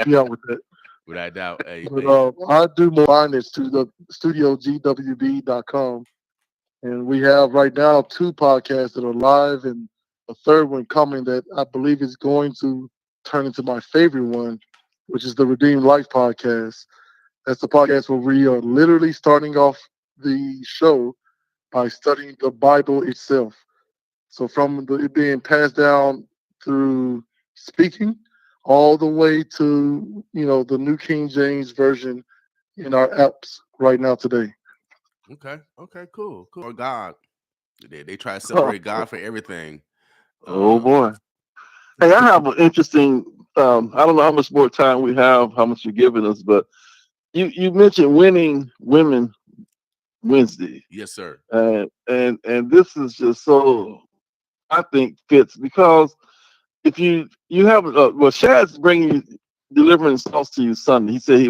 me out with that. Without doubt. Hey, But hey. I do more finance to the studiogwb.com. And we have right now two podcasts that are live and a third one coming that I believe is going to turn into my favorite one, which is the Redeemed Life podcast. That's the podcast where we are literally starting off the show by studying the Bible itself. So from it being passed down through speaking all the way to, the New King James Version in our apps right now today. Okay. Okay. Cool. Cool. Or God. They try to Oh, separate God for everything. oh Um, boy. Hey, I have an interesting. I don't know how much more time we have, how much you're giving us, but you mentioned winning women Wednesday, yes, sir. and this is just so I think fits because if you have well, Shad's bringing you delivering sauce to you Sunday. He said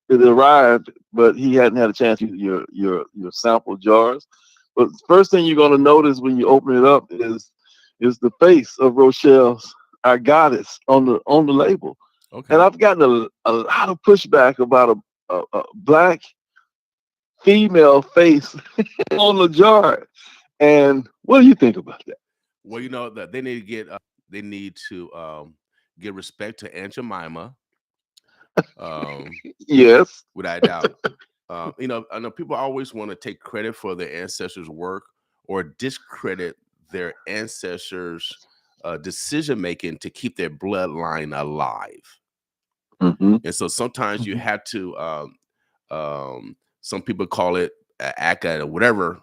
it arrived, but he hadn't had a chance to use your sample jars. But the first thing you're going to notice when you open it up is the face of Rochelle's our goddess on the label. And Okay. I've gotten a lot of pushback about a black female face on the jar. And what do you think about that? Well, you know that they need to get. They need to give respect to Aunt Jemima. Um, Yes. without doubt. I know people always want to take credit for their ancestors' work or discredit their ancestors' decision making to keep their bloodline alive. Hmm. And so sometimes you Mhm. have to. Some people call it ACA or whatever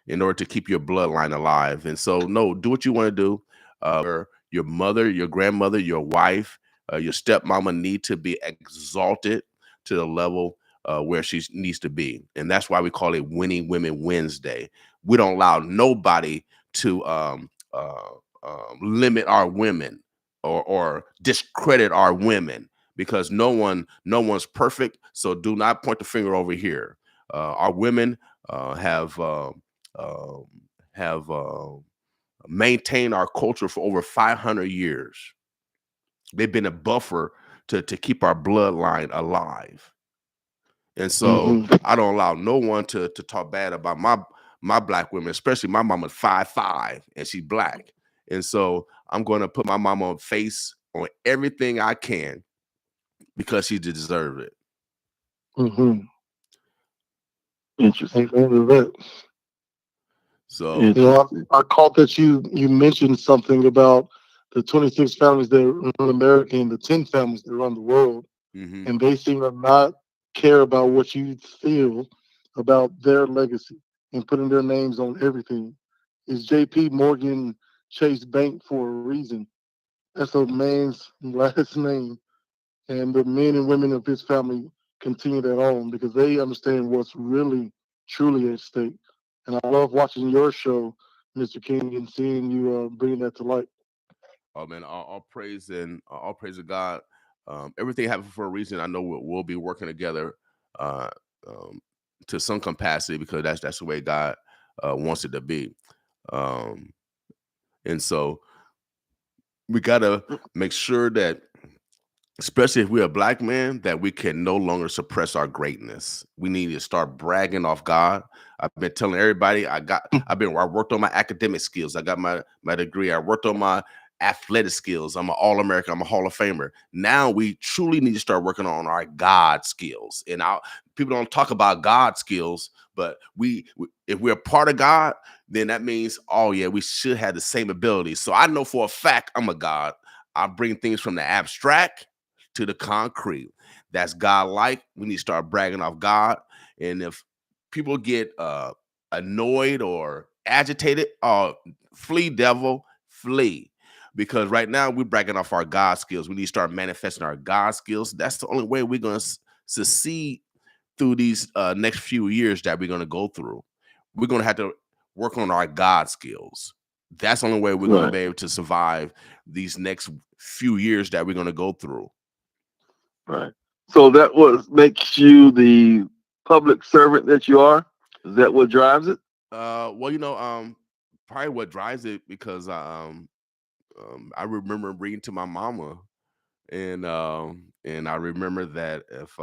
in order to keep your bloodline alive. And so, no, do what you want to do. Your mother, your grandmother, your wife, your stepmama need to be exalted to the level where she needs to be. And that's why we call it Winning Women Wednesday. We don't allow nobody to limit our women or discredit our women because no one's perfect. So do not point the finger over here. Our women um, have maintained our culture for over 500 years. They've been a buffer to keep our bloodline alive. And so Hmm. I don't allow no one to talk bad about my black women, especially my mama's 5'5" and she's black. And so I'm going to put my mama on face on everything I can because she deserve it. Mhm. Interesting. Amen to that. So Interesting. I caught that you mentioned something about the 26 families that run America and the 10 families that run the world, mhm. and they seem to not care about what you feel about their legacy and putting their names on everything. Is J.P. Morgan Chase Bank for a reason? That's a man's last name, and the men and women of his family continue that on because they understand what's really truly at stake. And I love watching your show, Mr. King, and seeing you bring that to light. Oh man, all praise and all praise to God. Everything happened for a reason. I know we'll be working together uh, um, to some capacity because that's the way God wants it to be. Um, and so we gotta make sure that, especially if we're a black man, that we can no longer suppress our greatness. We need to start bragging off God. I've been telling everybody I worked on my academic skills. I got my degree. I worked on my athletic skills. I'm an All-American. I'm a Hall of Famer. Now we truly need to start working on our God skills. And people don't talk about God skills, but if we're part of God, then that means, oh yeah, we should have the same abilities. So I know for a fact I'm a God. I bring things from the abstract to the concrete. That's God like. We need to start bragging off God. And if people get annoyed or agitated, flee, devil, flee. Because right now we're bragging off our God skills. We need to start manifesting our God skills. That's the only way we're going to succeed through these next few years that we're going to go through. We're going to have to work on our God skills. That's the only way we're going to Right. be able to survive these next few years that we're going to go through. Right. So that what makes you the public servant that you are? Is that what drives it? Well, probably what drives it because I remember reading to my mama and I remember that if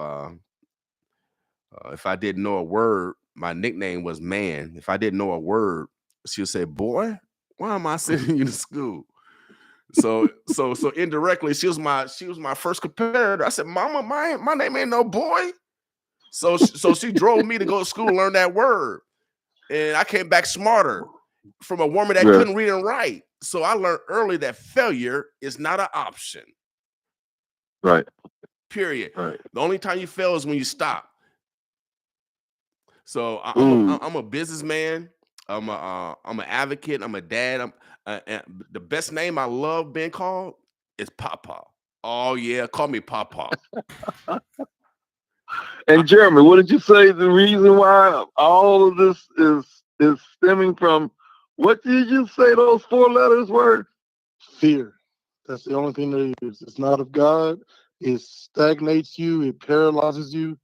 I didn't know a word, my nickname was Man. If I didn't know a word, she'll say, "Boy, why am I sending you to school?" So indirectly, she was my first competitor. I said, "Mama, my name ain't no boy." So she drove me to go to school and learn that word, and I came back smarter from a woman that Yeah. couldn't read and write. So I learned early that failure is not an option. Right. Period. Right. The only time you fail is when you stop. So Ooh. I'm a businessman. I'm an advocate. I'm a dad. And the best name I love being called is Papa. Oh yeah, call me Papa. I, And Jeremy, what did you say? The reason why all of this is stemming from, what did you say those 4 letters were? Fear. That's the only thing there is. It's not of God. It stagnates you. It paralyzes you.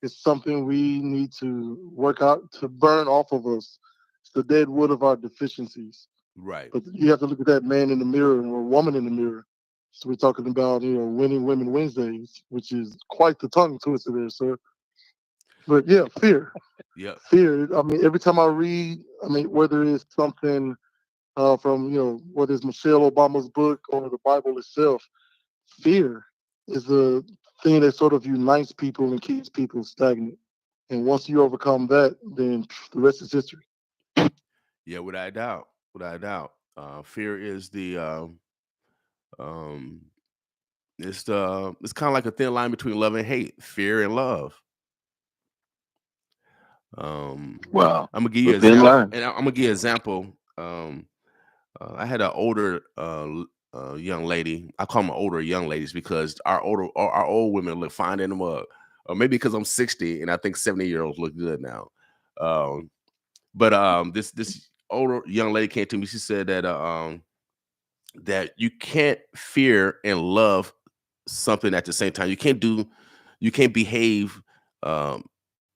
It's something we need to work out to burn off of us. It's the dead wood of our deficiencies. right. But you have to look at that man in the mirror or woman in the mirror. So we're talking about, winning women Wednesdays, which is quite the tongue twister there, sir. But yeah, fear. Yep. Fear. I mean, every time I read, whether it's something from, whether it's Michelle Obama's book or the Bible itself, fear is the thing that sort of unites people and keeps people stagnant. And once you overcome that, then the rest is history. Yeah, without a doubt. Without a doubt. Fear is the um it's kind of like a thin line between love and hate, fear and love. Um Wow. I'm gonna give you The an thin example, line. and I'm gonna give you an example. I had an older young lady. I call them older young ladies because our old women look fine in the mug. Or maybe because I'm 60 and I think 70-year-olds look good now. Um, but this older young lady came to me. She said that you can't fear and love something at the same time. You can't behave um,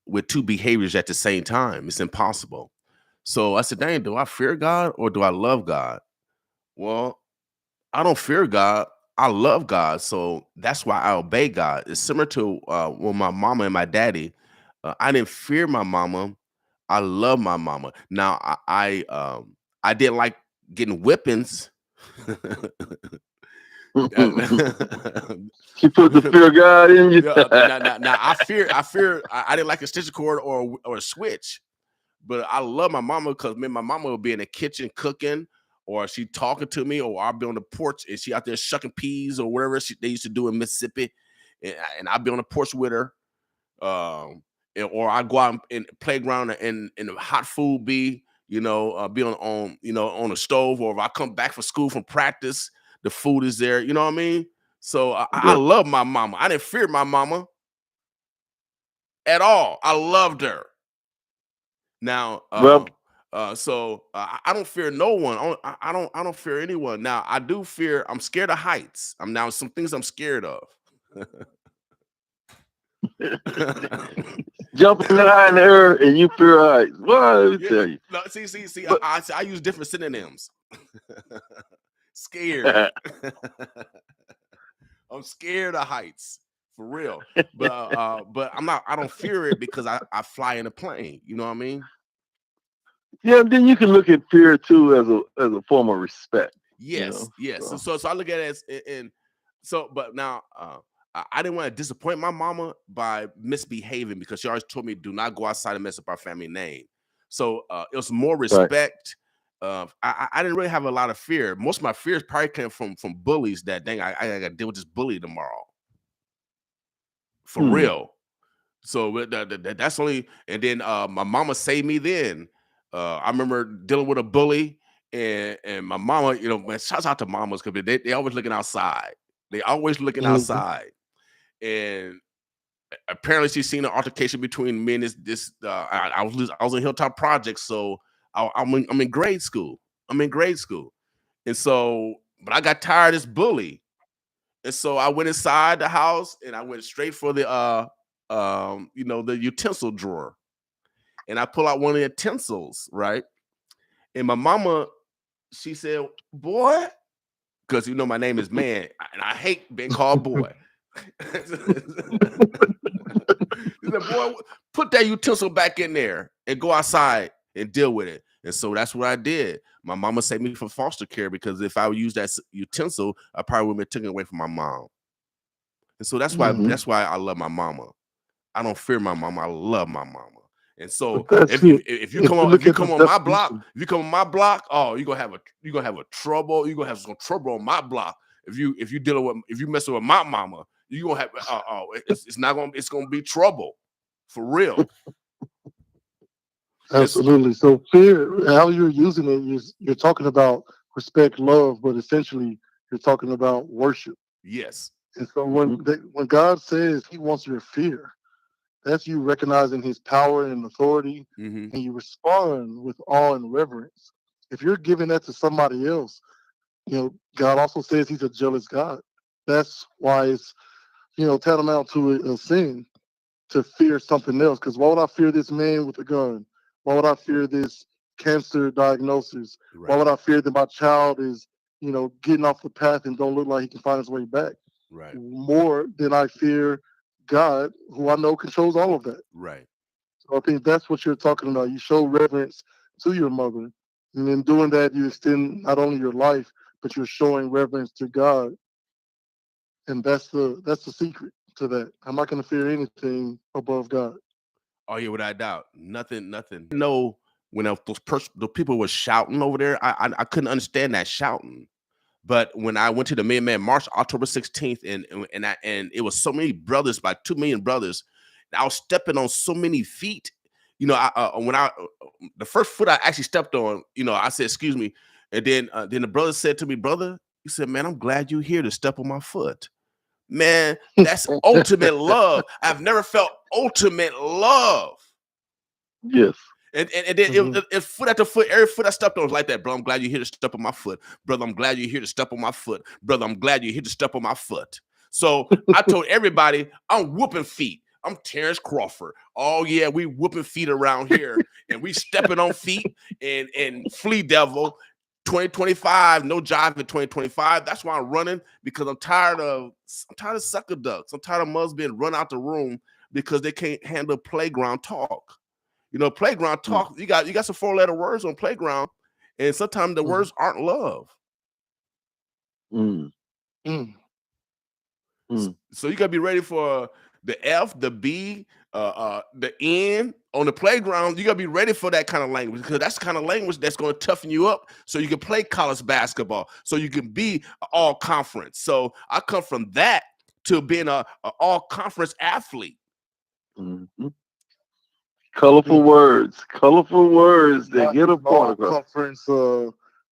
with two behaviors at the same time. It's impossible. So I said, dang, do I fear God or do I love God? Well, I don't fear God. I love God. So that's why I obey God. It's similar to when my mama and my daddy, I didn't fear my mama. I love my mama. Now I didn't like getting whippings. She put the fear of God in you. Yeah, now I didn't like a stitcher cord or a switch, but I love my mama because my mama would be in the kitchen cooking, or she talking to me, or I'll be on the porch and she out there shucking peas or whatever they used to do in Mississippi, and I'll be on the porch with her, or I go out in the playground and the hot food be on the stove, or if I come back from school from practice, the food is there. You know what I mean? So I Yeah. love my mama. I didn't fear my mama at all. I loved her. Now, Well, I don't fear no one. I don't fear anyone. Now, I do fear. I'm scared of heights. I'm now some things I'm scared of. jumping high in the air and you fear heights. Well, let me Yeah, tell you. no, see. But I use different synonyms. Scared. I'm scared of heights for real. But I'm not. I don't fear it because I fly in a plane. You know what I mean? yeah, then you can look at fear too as a form of respect. Yes, yes. So, So so I look at it as and so, but now I didn't want to disappoint my mama by misbehaving because she always told me do not go outside and mess up our family name. So it was more right. respect. I didn't really have a lot of fear. Most of my fears probably came from bullies. That dang, I got to deal with this bully tomorrow for Hmm. real. So that's only, and then my mama saved me then. I remember dealing with a bully, and my mama, man, shouts out to mamas because they always looking outside. They always looking Mhm. outside. And apparently she's seen an altercation between me and this I was in Hilltop Project, so I'm in grade school. I'm in grade school. And so, but I got tired of this bully. And so I went inside the house and I went straight for the utensil drawer. And I pull out one of the utensils, right? And my mama, she said, "Boy, because you know my name is Man, and I hate being called boy. He said, boy, put that utensil back in there and go outside and deal with it. And so that's what I did. My mama saved me from foster care because if I would use that utensil, I probably would have been taken away from my mom. And so that's why I love my mama. I don't fear my mama. I love my mama. And so if you come on my block, oh, you're gonna have a trouble. You're gonna have some trouble on my block. If you messing with my mama, you're gonna have it's gonna be trouble for real. Absolutely. So fear, how you're using it, you're talking about respect, love, but essentially you're talking about worship. Yes. And so when God says He wants your fear, that's you recognizing His power and authority, and you respond with awe and reverence. If you're giving that to somebody else, God also says He's a jealous God. That's why it's tantamount to a sin to fear something else. Because why would I fear this man with a gun? Why would I fear this cancer diagnosis? Right. Why would I fear that my child is getting off the path and don't look like he can find his way back? Right. More than I fear God, who I know controls all of that. Right. So I think that's what you're talking about. You show reverence to your mother, and in doing that, you extend not only your life, but you're showing reverence to God. And that's the secret to that. I'm not going to fear anything above God. Oh yeah, without doubt, nothing. No, when the people were shouting over there, I couldn't understand that shouting. But when I went to the Midman March, October 16th, and it was so many brothers, about 2 million brothers, I was stepping on so many feet. The first foot I actually stepped on, I said, "Excuse me," and then the brother said to me, "Brother," he said, "Man, I'm glad you're here to step on my foot." Man, that's ultimate love. I've never felt ultimate love. Yes. And then it foot after foot, every foot I stepped on was like that. Bro, I'm glad you're here to step on my foot. Brother, I'm glad you're here to step on my foot. Brother, I'm glad you're here to step on my foot. So I told everybody, I'm whooping feet. I'm Terrence Crawford. Oh yeah, we whooping feet around here, and we stepping on feet and Flea Devil 2025, no jive in 2025. That's why I'm running, because I'm tired of sucker ducks. I'm tired of mothers being run out the room because they can't handle playground talk. Playground talk, you got some 4-letter words on playground, and sometimes the words aren't love. So you gotta be ready for the F, the B, the N on the playground. You gotta be ready for that kind of language, because that's the kind of language that's gonna toughen you up so you can play college basketball, so you can be all conference. So I come from that to being a all conference athlete. Colorful words that get a point across. All conference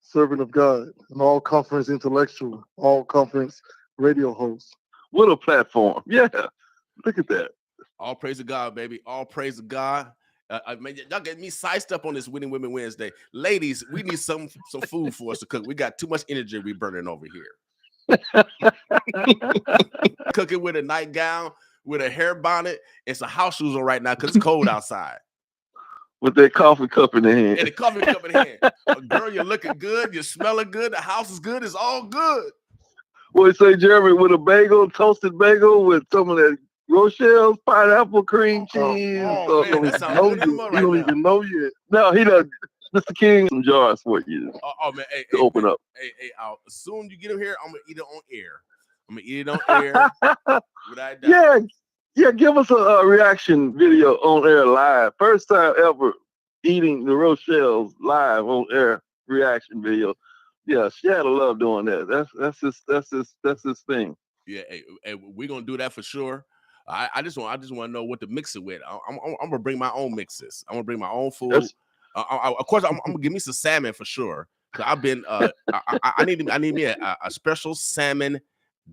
servant of God, an all conference intellectual, all conference radio host. What a platform. Yeah. Look at that. All praise to God, baby. All praise to God. Man, y'all get me sized up on this Winning Women Wednesday. Ladies, we need some food for us to cook. We got too much energy we burning over here. Cooking with a nightgown, with a hair bonnet, and some house shoes on right now because it's cold outside. With that coffee cup in the hand. And the coffee cup in the hand. Girl, you're looking good. You're smelling good. The house is good. It's all good. What say, Jeremy, with a bagel, toasted bagel with some of that Rochelle's pineapple cream cheese. Man, that sounds good in the mud right now. You don't even know yet. No, he does. Mr. King, some jars for you. Oh man, hey, open up. Hey, as soon as you get them here, I'm gonna eat it on air. I'm gonna eat it on air. Without doubt. Yeah. Give us a reaction video on air live. First time ever eating the Rochelle's live on air reaction video. Yeah, she had a love doing that. That's his thing. Yeah, hey, we're gonna do that for sure. I just want to know what to mix it with. I'm gonna bring my own mixes. I'm gonna bring my own food. Of course, I'm gonna give me some salmon for sure. I've been I need me a special salmon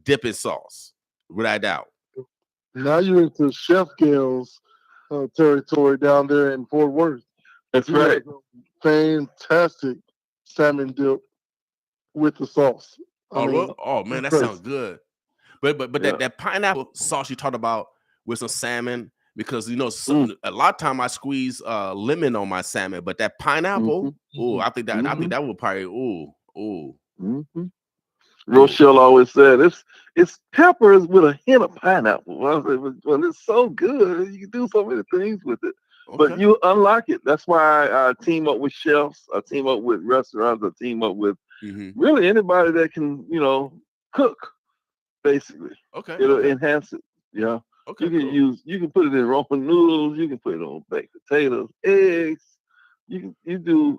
dipping sauce, without doubt. Now you're into Chef Gail's territory down there in Fort Worth. That's right. Fantastic salmon dip with the sauce. Oh man, that sounds good. But that pineapple sauce you talked about with some salmon, because a lot of time I squeeze lemon on my salmon, but that pineapple, I think that would probably Rochelle always said it's peppers with a hint of pineapple. Well, it's so good, you can do so many things with it. But Okay. you unlock it. That's why I team up with chefs. I team up with restaurants. I team up with Mm-hmm. really anybody that can, cook. Basically, Okay. it'll Okay. enhance it. Yeah, Okay. Cool. you can put it in Roman noodles. You can put it on baked potatoes, eggs. You do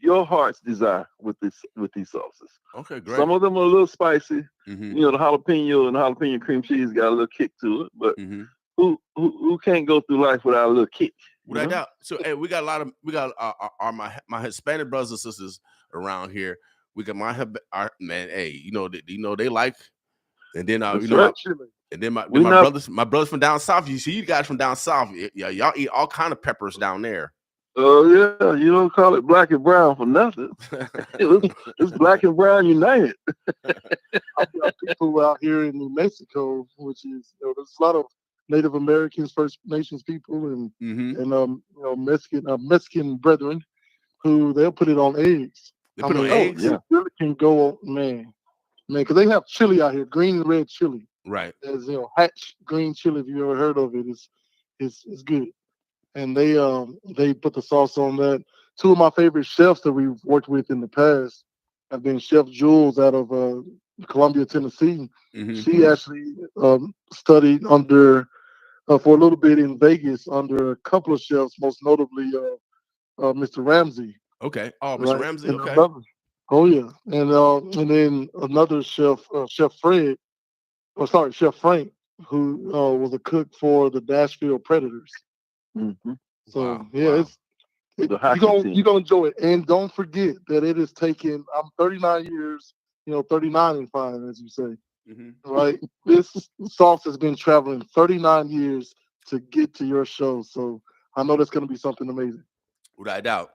your heart's desire with these sauces. Okay. Great. Some of them are a little spicy. Mm-hmm. The jalapeno and jalapeno cream cheese got a little kick to it. But Mm-hmm. who can't go through life without a little kick? Without doubt. So, hey, we got my Hispanic brothers and sisters around here. We got our man. Hey, they like, and then That's right. and then We my not. brothers from down south. You see, you guys from down south. Yeah, y'all eat all kind of peppers down there. Oh yeah, you don't call it black and brown for nothing. It's black and brown united. I've got people out here in New Mexico, which is there's a lot of Native Americans, First Nations people, and Mm-hmm. Mexican brethren who they'll put it on eggs. They put it on Oh eggs. yeah. It really can go on, man, because they have chili out here, green and red chili. Right. As hatch green chili. If you ever heard of it, it's good. And they put the sauce on that. Two of my favorite chefs that we've worked with in the past have been Chef Jules out of Columbia, Tennessee. Mm-hmm. She actually studied under for a little bit in Vegas under a couple of chefs, most notably Mr. Ramsey, Okay. Oh, Mr. right? Ramsey. And Okay. oh yeah, and then another chef, Chef Chef Frank, who was a cook for the Nashville Predators. Mm-hmm. So Wow. yeah, Wow. The hockey team. you're gonna enjoy it, and don't forget that it is taken. I'm 39 years, 39 and 5, as you say, Mm-hmm. right? This sauce has been traveling 39 years to get to your show, so I know that's gonna be something amazing. Without doubt.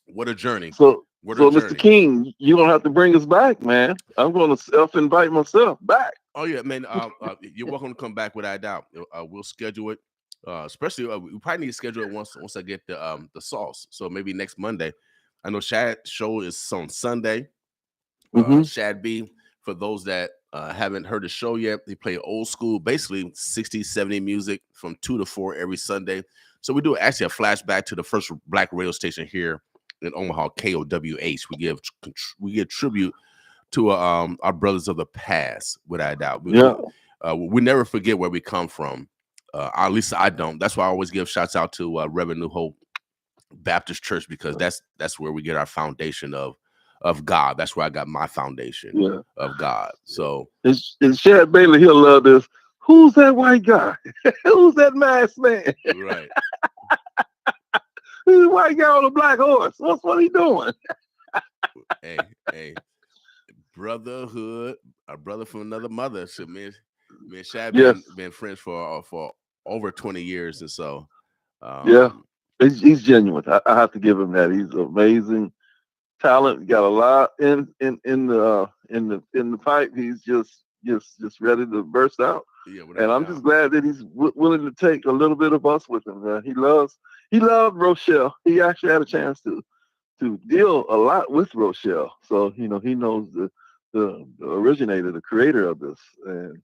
What a journey. So, What a so Mr. journey. King, you don't have to bring us back, man. I'm going to self-invite myself back. Oh yeah, man. You're welcome to come back without doubt. We'll schedule it. Especially we probably need to schedule it once I get the sauce. So maybe next Monday. I know Shad show is on Sunday. Mm-hmm. Shad B, for those that haven't heard the show yet, they play old school, basically 60s, 70s music from 2 to 4 every Sunday. So we do actually a flashback to the first black radio station here in Omaha, KOWH. We give tribute to our brothers of the past, without doubt. We never forget where we come from. At least I don't. That's why I always give shouts out to Reverend New Hope Baptist Church, because that's where we get our foundation of God. That's where I got my foundation of God. So and Shad Bailey, he'll love this. Who's that white guy? Who's that masked man? right. Who's the white guy on a black horse? What he doing? Hey, brotherhood, a brother from another mother. So me and Shad been friends for over 20 years, and so he's genuine. I have to give him that. He's amazing talent. Got a lot in the pipe. He's just ready to burst out. Yeah, and I'm just glad that he's willing to take a little bit of us with him. He loved Rochelle. He actually had a chance to deal a lot with Rochelle. So he knows the originator, the creator of this, and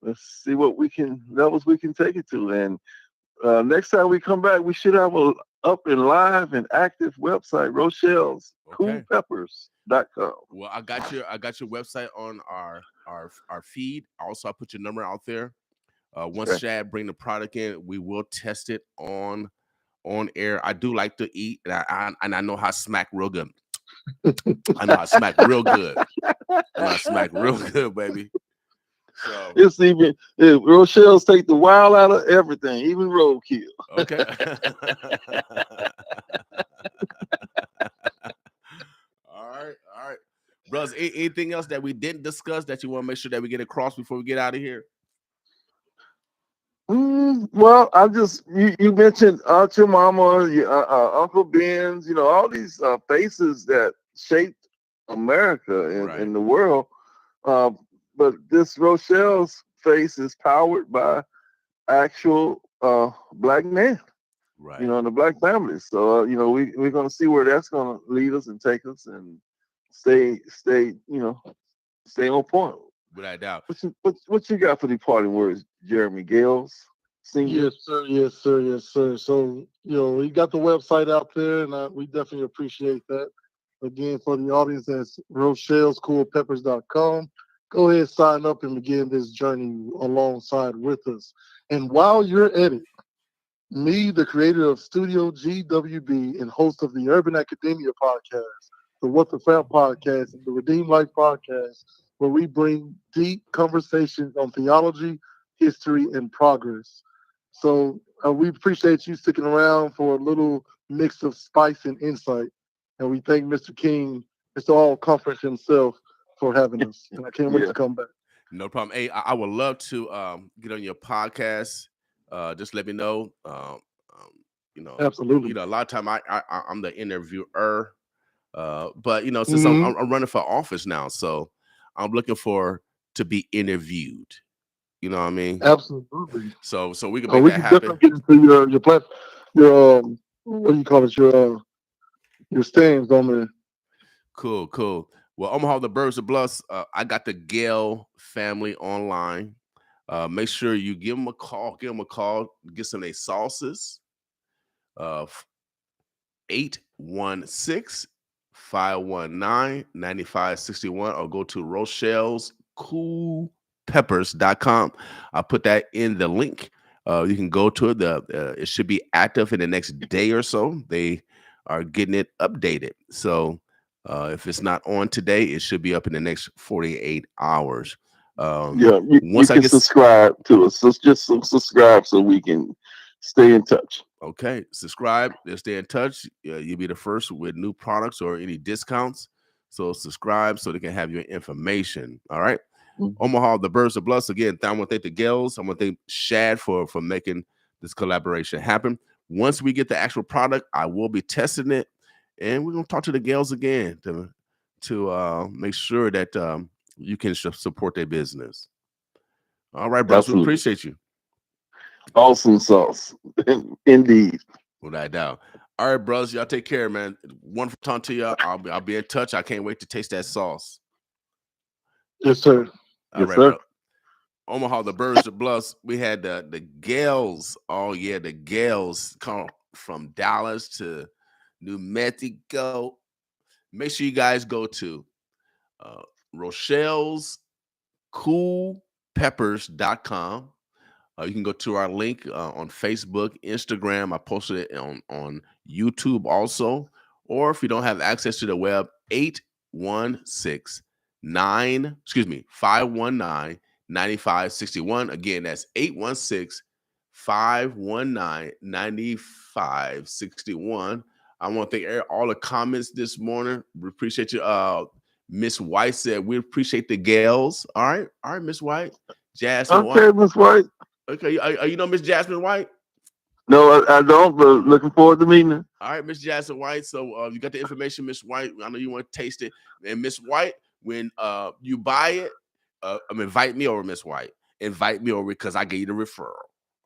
let's see what levels we can take it to. And next time we come back, we should have a up and live and active website, Rochelle's CoolPeppers.com. Well, I got your website on our feed. Also, I put your number out there. Once Shad bring the product in, we will test it on air. I do like to eat, and I know how to smack real good. I know how to smack real good. Baby. So it's even Rochelle's take the wild out of everything, even roadkill. Okay. All right. Brothers, anything else that we didn't discuss that you want to make sure that we get across before we get out of here? Well, you mentioned Aunt Your Mama, Uncle Ben's, all these faces that shaped America and the world. But this Rochelle's face is powered by actual black men, right? And the black families. So we're gonna see where that's gonna lead us and take us, and stay stay on point. without doubt. What you got for the parting words, Jeremy Gales, Senior? Yes, sir. Yes, sir. Yes, sir. So, we got the website out there, and we definitely appreciate that. Again, for the audience, that's Rochelle'sCoolPeppers.com. Go ahead, sign up, and begin this journey alongside with us. And while you're at it, me, the creator of Studio GWB and host of the Urban Academia podcast, the What the Fam podcast, and the Redeemed Life podcast, where we bring deep conversations on theology, history, and progress. So we appreciate you sticking around for a little mix of spice and insight. And we thank Mr. King, Mr. All Conference himself, for having us. And I can't wait to come back. No problem. Hey, I would love to get on your podcast. Just let me know. Absolutely. A lot of time I'm the interviewer. But since I'm running for office now, so I'm looking to be interviewed. You know what I mean? Absolutely. So we can make that happen. Definitely get into your platform, your what do you call it? Your stands on there. Cool. Well, Omaha, the Birds of Bluffs. I got the Gale family online. Make sure you give them a call. Get some of their sauces. 816-519-9561, or go to Rochelle'sCoolPeppers.com. I'll put that in the link. You can go to it. It should be active in the next day or so. They are getting it updated. So if it's not on today, it should be up in the next 48 hours. You can subscribe to us. So just subscribe so we can stay in touch. Okay, subscribe and stay in touch. You'll be the first with new products or any discounts. So subscribe so they can have your information. All right. Mm-hmm. Omaha, the Birds of Bluffs. Again, I want to thank the Gales. I want to thank Shad for making this collaboration happen. Once we get the actual product, I will be testing it, and we're gonna talk to the Gales again to make sure that you can support their business. All right, brothers, we appreciate you. Awesome sauce, indeed. Without doubt. All right, brothers, y'all take care, man. Wonderful talking to y'all. I'll be in touch. I can't wait to taste that sauce. Yes, sir. All right, bro. Omaha, the Birds of Bluffs. We had the Gales. Oh yeah, the Gales come from Dallas to New Mexico. Make sure you guys go to Rochelle'sCoolPeppers.com. You can go to our link on Facebook, Instagram. I posted it on YouTube also. Or if you don't have access to the web, 519-9561. Again, that's 816-519-9561. I want to thank all the comments this morning. We appreciate you. Miss White said, we appreciate the Gales. All right, Miss White. Jasmine White. Okay, Miss White. Okay, you know Miss Jasmine White? No, I don't, but looking forward to meeting her. All right, Miss Jasmine White. So you got the information, Miss White. I know you want to taste it. And Miss White, when you buy it, invite me over, Miss White. Invite me over because I gave you the referral.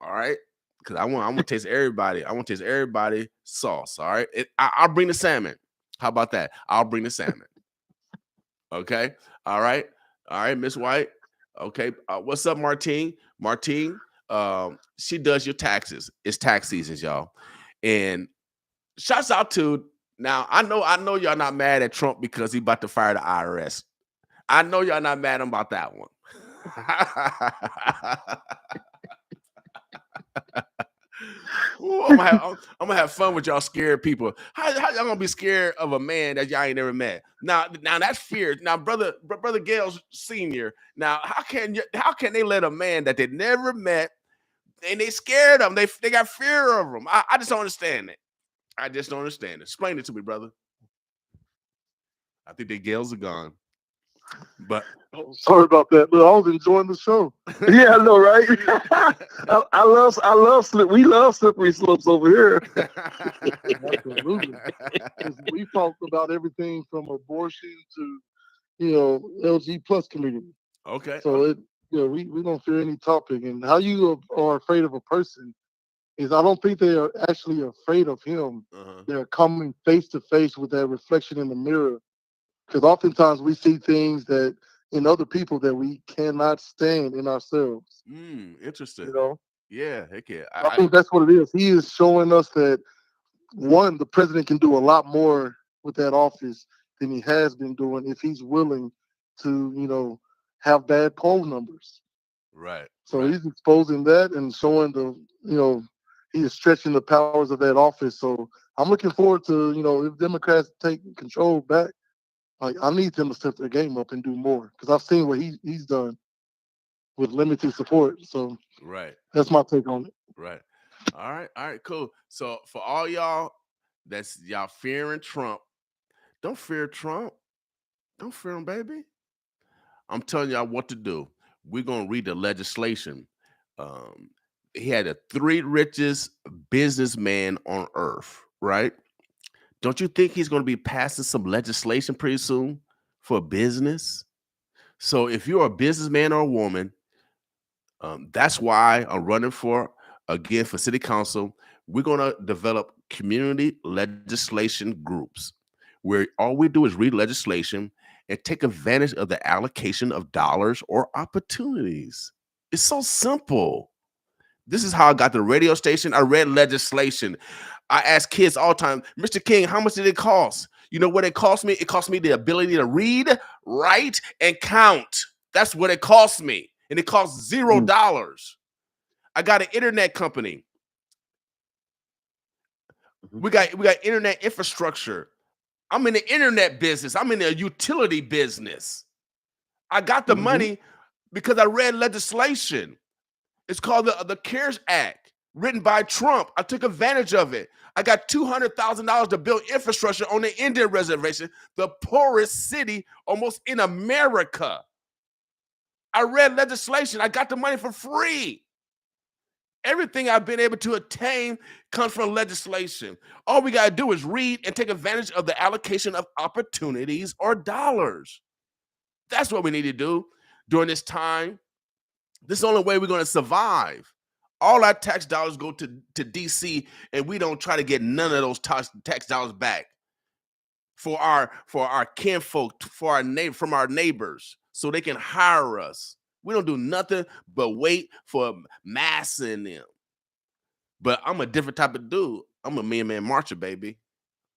All right? Because I want to taste everybody. I want to taste everybody sauce. All right? I'll bring the salmon. How about that? I'll bring the salmon. Okay? All right, Miss White. Okay. What's up, Martine? Martine, she does your taxes. It's tax season, y'all. And shouts out to, now I know y'all not mad at Trump because he about to fire the IRS. I know y'all not mad about that one. Ooh, I'm gonna have fun with y'all scared people. How y'all gonna be scared of a man that y'all ain't never met? Now that's fear. Now, brother Gales Senior. Now, how can they let a man that they never met and they scared of him? They got fear of him. I just don't understand it. I just don't understand it. Explain it to me, brother. I think the Gales are gone. But sorry about that. Look, I was enjoying the show. Yeah, I know, right? I love slip. We love slippery slopes over here. Absolutely. We talked about everything from abortion to LG plus community. Okay. So we don't fear any topic. And how you are afraid of a person is I don't think they are actually afraid of him. Uh-huh. They're coming face to face with that reflection in the mirror. Because oftentimes we see things that in other people that we cannot stand in ourselves. Interesting. You know, Yeah, heck yeah. I think that's what it is. He is showing us that one, the president can do a lot more with that office than he has been doing if he's willing to, have bad poll numbers. Right. So right. he's exposing that and showing he is stretching the powers of that office. So I'm looking forward to, if Democrats take control back, like I need them to step their game up and do more because I've seen what he's done with limited support. So Right. that's my take on it. Right. All right, cool. So for all y'all that's y'all fearing Trump, don't fear Trump. Don't fear him, baby. I'm telling y'all what to do. We're gonna read the legislation. He had the 3 richest businessman on earth, right? Don't you think he's gonna be passing some legislation pretty soon for business? So if you're a businessman or a woman, that's why I'm running for city council. We're gonna develop community legislation groups where all we do is read legislation and take advantage of the allocation of dollars or opportunities. It's so simple. This is how I got the radio station. I read legislation. I ask kids all the time, Mr. King, how much did it cost? You know what it cost me? It cost me the ability to read, write, and count. That's what it cost me. And it costs $0. I got an internet company. We got internet infrastructure. I'm in the internet business. I'm in the utility business. I got the money because I read legislation. It's called the CARES Act, written by Trump. I took advantage of it. I got $200,000 to build infrastructure on the Indian reservation, the poorest city almost in America. I read legislation. I got the money for free. Everything I've been able to attain comes from legislation. All we got to do is read and take advantage of the allocation of opportunities or dollars. That's what we need to do during this time. This is the only way we're going to survive. All our tax dollars go to DC, and we don't try to get none of those tax dollars back for our kinfolk, from our neighbors, so they can hire us. We don't do nothing but wait for massing them. But I'm a different type of dude. I'm a man marcher, baby.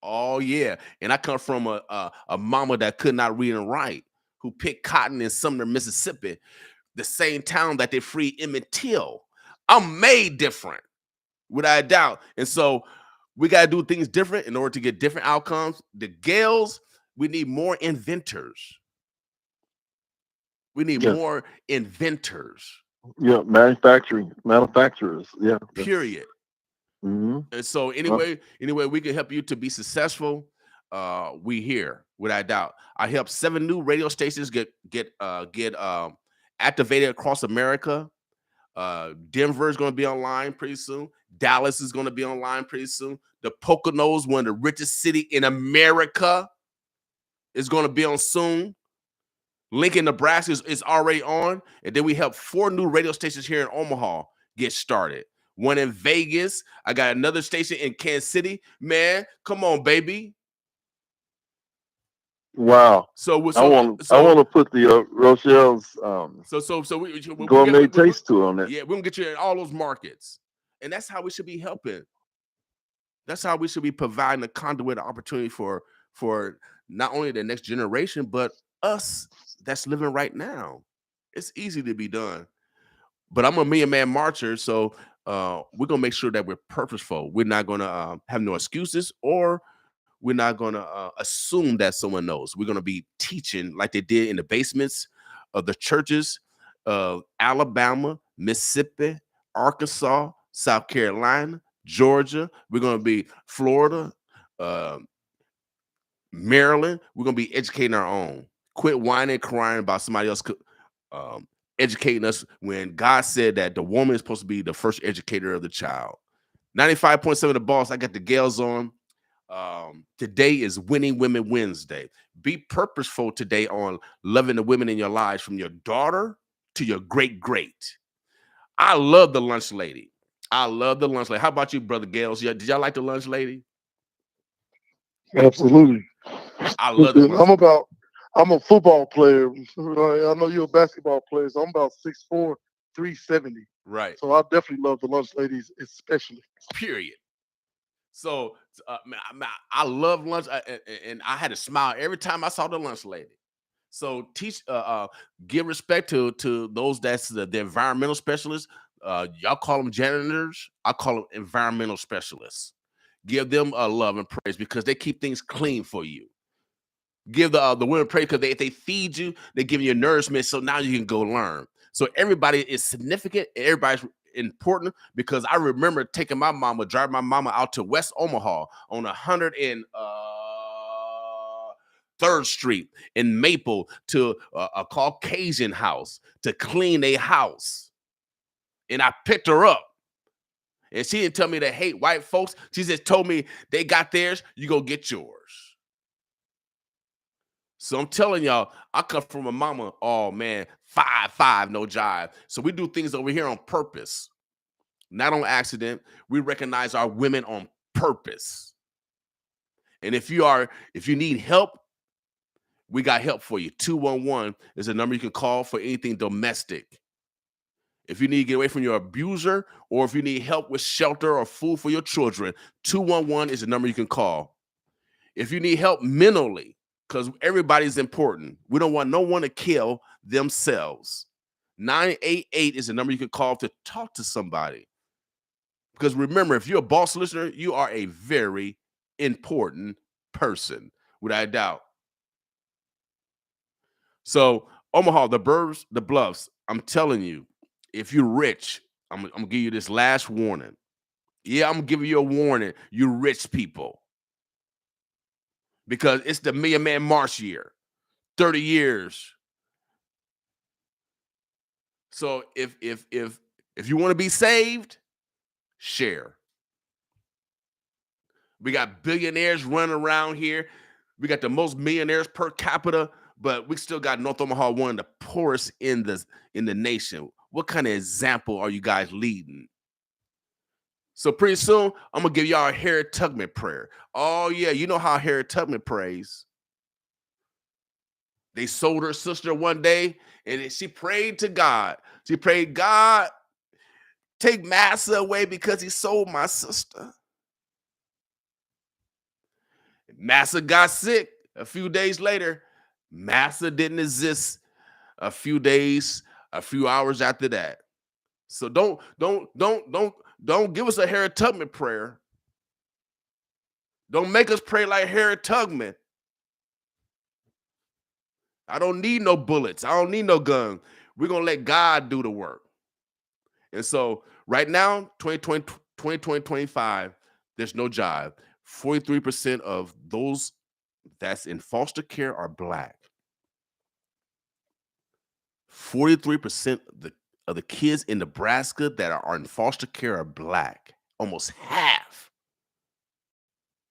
Oh yeah, and I come from a mama that could not read and write, who picked cotton in Sumner, Mississippi, the same town that they freed Emmett Till. I'm made different, without a doubt. And so we got to do things different in order to get different outcomes. The Gales, we need more inventors. We need more inventors. Yeah, manufacturers. Yeah. Period. And so anyway, we can help you to be successful. We here, without a doubt. I helped 7 new radio stations get activated across America. Denver is going to be online pretty soon. Dallas is going to be online pretty soon. The Poconos, one of the richest city in America, is going to be on soon. Lincoln, Nebraska is already on. And then we helped 4 new radio stations here in Omaha get started. One in Vegas. I got another station in Kansas City. Man, come on, baby. Wow. I want to put the Rochelle's we gourmet taste to on it. Yeah, we're gonna get you in all those markets, and that's how we should be helping. That's how we should be providing a conduit opportunity for not only the next generation, but us that's living right now. It's easy to be done, but I'm a man marcher, so we're gonna make sure that we're purposeful. We're not gonna have no excuses, or we're not going to assume that someone knows. We're going to be teaching like they did in the basements of the churches of Alabama, Mississippi, Arkansas, South Carolina, Georgia. We're going to be Florida, Maryland. We're going to be educating our own. Quit whining and crying about somebody else educating us when God said that the woman is supposed to be the first educator of the child. 95.7 The Boss. I got the Gales on. Today is Winning Women Wednesday. Be purposeful today on loving the women in your lives, from your daughter to your great. I love the lunch lady. How about you, Brother Gales? Did y'all like the lunch lady? Absolutely. I love it. I'm a football player. I know you're a basketball player, so I'm about 6'4", 370. Right. So I definitely love the lunch ladies, especially. Period. So I love lunch, and I had to smile every time I saw the lunch lady. So give respect to those that's the environmental specialists. Y'all call them janitors. I call them environmental specialists. Give them love and praise because they keep things clean for you. Give the women praise because if they feed you, they give you nourishment. So now you can go learn. So everybody is significant. Everybody's important because I remember taking my mama, driving my mama out to West Omaha on 103rd Street in Maple to a Caucasian house to clean a house. And I picked her up. And she didn't tell me to hate white folks. She just told me they got theirs, you go get yours. So I'm telling y'all, I come from a mama, oh man, 5'5", no jive. So we do things over here on purpose, not on accident. We recognize our women on purpose. And if you need help, we got help for you. 211 is a number you can call for anything domestic. If you need to get away from your abuser, or if you need help with shelter or food for your children, 211 is a number you can call. If you need help mentally, because everybody's important, we don't want no one to kill themselves, 988 is a number you can call to talk to somebody. Because remember, if you're a boss listener, you are a very important person, without a doubt. So Omaha, the Burbs, the Bluffs, I'm telling you, if you're rich, I'm gonna give you this last warning. Yeah, I'm giving you a warning, you rich people. Because it's the Million Man March year, 30 years. So if you want to be saved, share. We got billionaires running around here. We got the most millionaires per capita, but we still got North Omaha, one of the poorest in the nation. What kind of example are you guys leading? So pretty soon, I'm gonna give y'all a Harriet Tubman prayer. Oh yeah, you know how Harriet Tubman prays. They sold her sister one day, and she prayed to God. She prayed, God, take Massa away because he sold my sister. Massa got sick a few days later. Massa didn't exist a few hours after that. So don't give us a Harriet Tubman prayer. Don't make us pray like Harriet Tubman. I don't need no bullets. I don't need no gun. We're going to let God do the work. And so right now, 2025, there's no job. 43% of those that's in foster care are Black. 43% of the kids in Nebraska that are in foster care are Black. Almost half.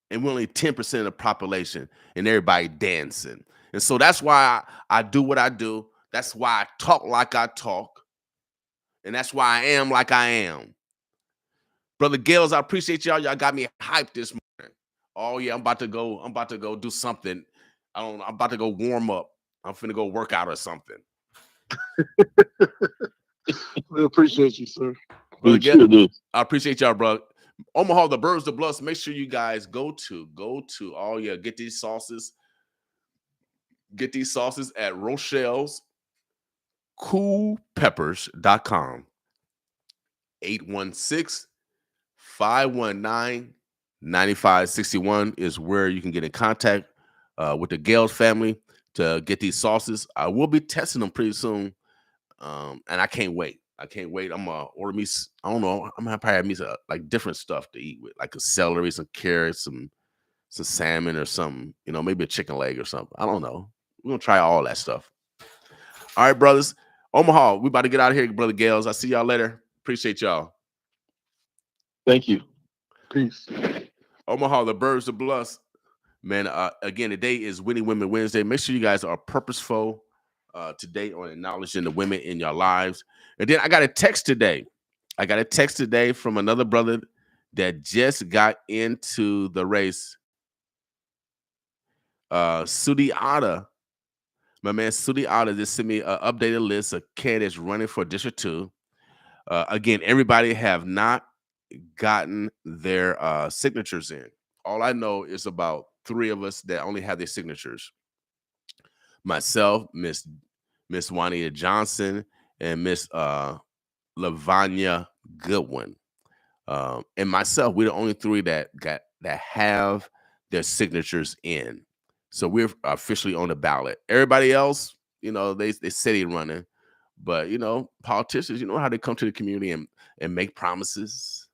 And we're only 10% of the population, and everybody dancing. And so that's why I do what I do. That's why I talk like I talk. And that's why I am like I am. Brother Gales, I appreciate y'all. Y'all got me hyped this morning. Oh yeah, I'm about to go do something. I'm about to go warm up. I'm finna go work out or something. We appreciate you, sir. Brother Gales, I appreciate y'all, bro. Omaha, the Birds, the Bluffs. Make sure you guys go to. Oh yeah, get these sauces. Get these sauces at Rochelle's CoolPeppers.com. 816-519-9561 is where you can get in contact with the Gales family to get these sauces. I will be testing them pretty soon, and I can't wait. I'm gonna order me. I don't know. I'm gonna probably have me like different stuff to eat with, like a celery, some carrots, some salmon or something. You know, maybe a chicken leg or something. I don't know. We're gonna try all that stuff. All right, brothers. Omaha, we about to get out of here, Brother Gales. I'll see y'all later. Appreciate y'all. Thank you. Peace. Omaha, the Birds, the Bluffs. Man, again, today is Winning Women Wednesday. Make sure you guys are purposeful today on acknowledging the women in your lives. And then I got a text today. From another brother that just got into the race. Sudiata My man Sudi Otter just sent me an updated list of candidates running for District 2. Again, everybody have not gotten their signatures in. All I know is about 3 of us that only have their signatures. Myself, Miss Juanita Johnson, and Miss Lavanya Goodwin. And myself, we're the only 3 that have their signatures in. So we're officially on the ballot. Everybody else, they city running, but politicians, how they come to the community and make promises.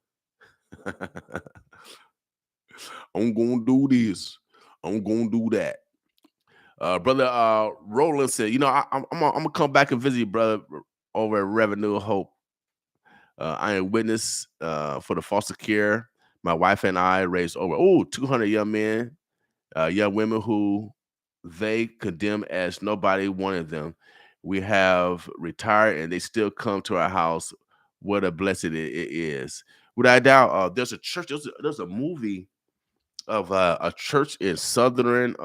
I'm gonna do this. I'm gonna do that. Brother Roland said, I'm gonna come back and visit you, brother, over at Revenue Hope. I am witness for the foster care. My wife and I raised over 200 young men, young women who they condemn as nobody wanted them. We have retired and they still come to our house. What a blessing it is. Without doubt, there's a church, there's a movie of a church in southern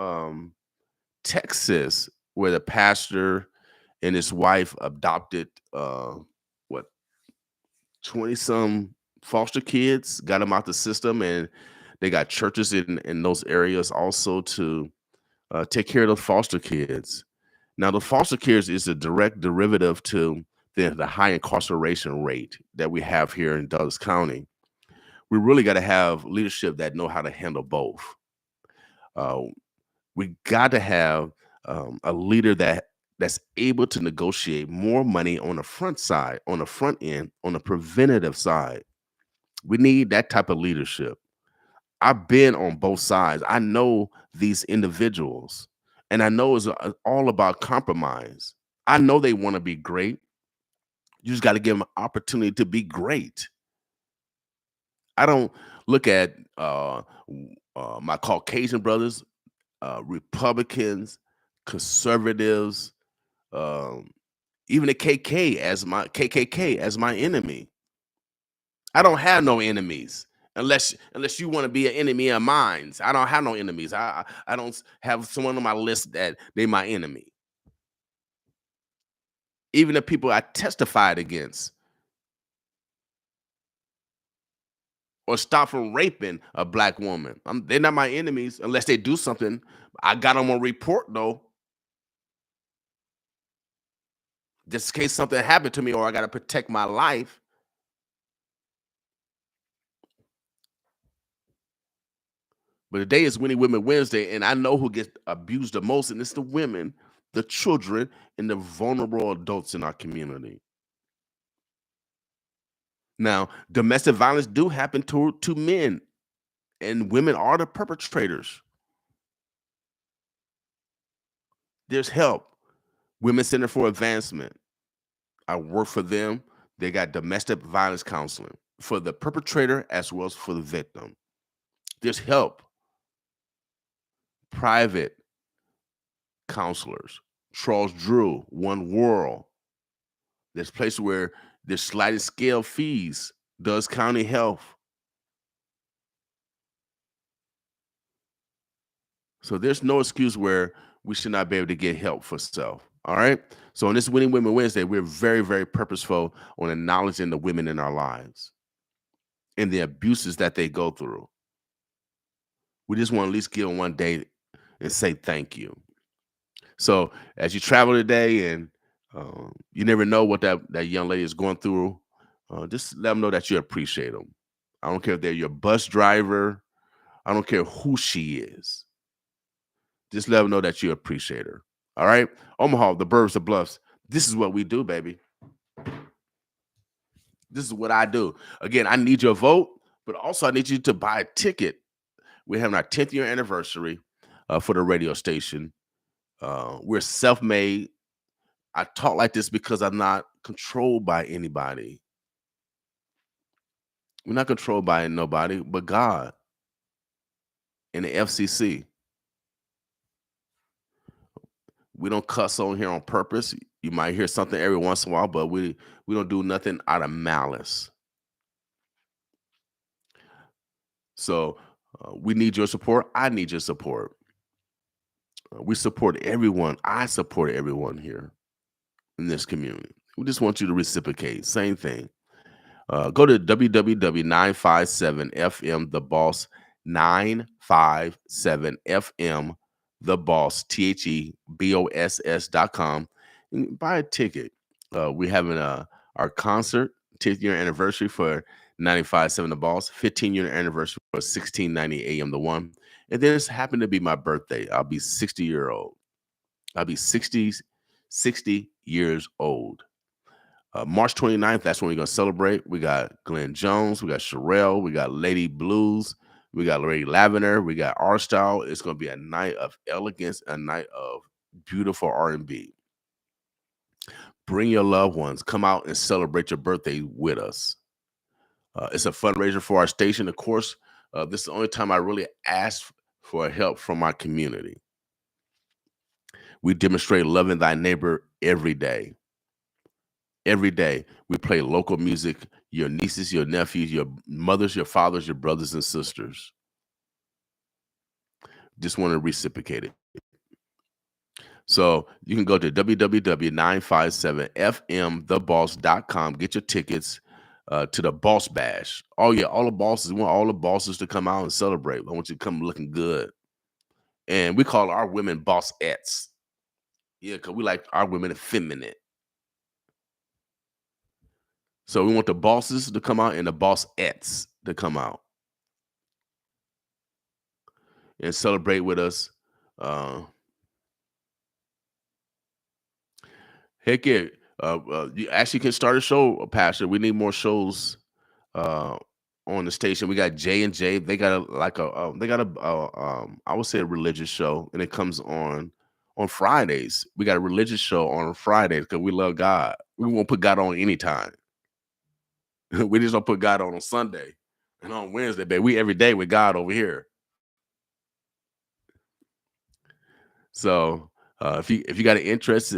Texas where the pastor and his wife adopted 20-some foster kids, got them out the system, and they got churches in those areas also to take care of those foster kids. Now, the foster kids is a direct derivative to the high incarceration rate that we have here in Douglas County. We really got to have leadership that know how to handle both. We got to have a leader that's able to negotiate more money on the front side, on the front end, on the preventative side. We need that type of leadership. I've been on both sides. I know these individuals, and I know it's all about compromise. I know they want to be great. You just got to give them an opportunity to be great. I don't look at my Caucasian brothers, Republicans, conservatives, even the KKK as my enemy. I don't have no enemies unless you want to be an enemy of mine. I don't have no enemies. I don't have someone on my list that they my enemy. Even the people I testified against or stop from raping a black woman, they're not my enemies unless they do something. I got them on report though. Just in case something happened to me or I got to protect my life. But today is Winning Women Wednesday, and I know who gets abused the most, and it's the women, the children, and the vulnerable adults in our community. Now, domestic violence do happen to men, and women are the perpetrators. There's help. Women's Center for Advancement. I work for them. They got domestic violence counseling for the perpetrator as well as for the victim. There's help. Private counselors. Charles Drew, One World. There's places where there's sliding scale fees. Does County Health. So there's no excuse where we should not be able to get help for self. All right. So on this Winning Women Wednesday, we're very, very purposeful on acknowledging the women in our lives and the abuses that they go through. We just want to at least give them one day and say thank you. So as you travel today and you never know what that young lady is going through, just let them know that you appreciate them. I don't care if they're your bus driver. I don't care who she is. Just let them know that you appreciate her. All right? Omaha, the Burbs, the Bluffs. This is what we do, baby. This is what I do. Again, I need your vote, but also I need you to buy a ticket. We're having our 10th year anniversary for the radio station. We're self-made. I talk like this because I'm not controlled by anybody. We're not controlled by nobody but God and the FCC. We don't cuss on here on purpose. You might hear something every once in a while, but we don't do nothing out of malice. So we need your support. I need your support. We support everyone. I support everyone here in this community. We just want you to reciprocate. Same thing. Go to www.957fm the boss 957fm the boss THEBOSS.com and buy a ticket. We're having our concert 10th year anniversary for 95.7 the boss, 15-year anniversary for 1690 AM the one. And then it's happened to be my birthday. I'll be 60-year-old. I'll be 60 years old. March 29th, that's when we're going to celebrate. We got Glenn Jones, we got Sherelle, we got Lady Blues, we got Lady Lavender, we got Our Style. It's going to be a night of elegance, a night of beautiful R&B. Bring your loved ones. Come out and celebrate your birthday with us. It's a fundraiser for our station. Of course, this is the only time I really ask for help from my community. We demonstrate loving thy neighbor every day. Every day we play local music, your nieces, your nephews, your mothers, your fathers, your brothers and sisters. Just want to reciprocate it. So you can go to www.957fmtheboss.com, get your tickets to the Boss Bash. Oh yeah, all the bosses. We want all the bosses to come out and celebrate. I want you to come looking good. And we call our women bossettes. Yeah, because we like our women effeminate. So we want the bosses to come out and the bossettes to come out and celebrate with us. Heck yeah. You actually can start a show, Pastor. We need more shows on the station. We got J&J. They got I would say a religious show, and it comes on Fridays. We got a religious show on Fridays because we love God. We won't put God on anytime. We just don't put God on Sunday and on Wednesday, baby. We every day with God over here. So if you got an interest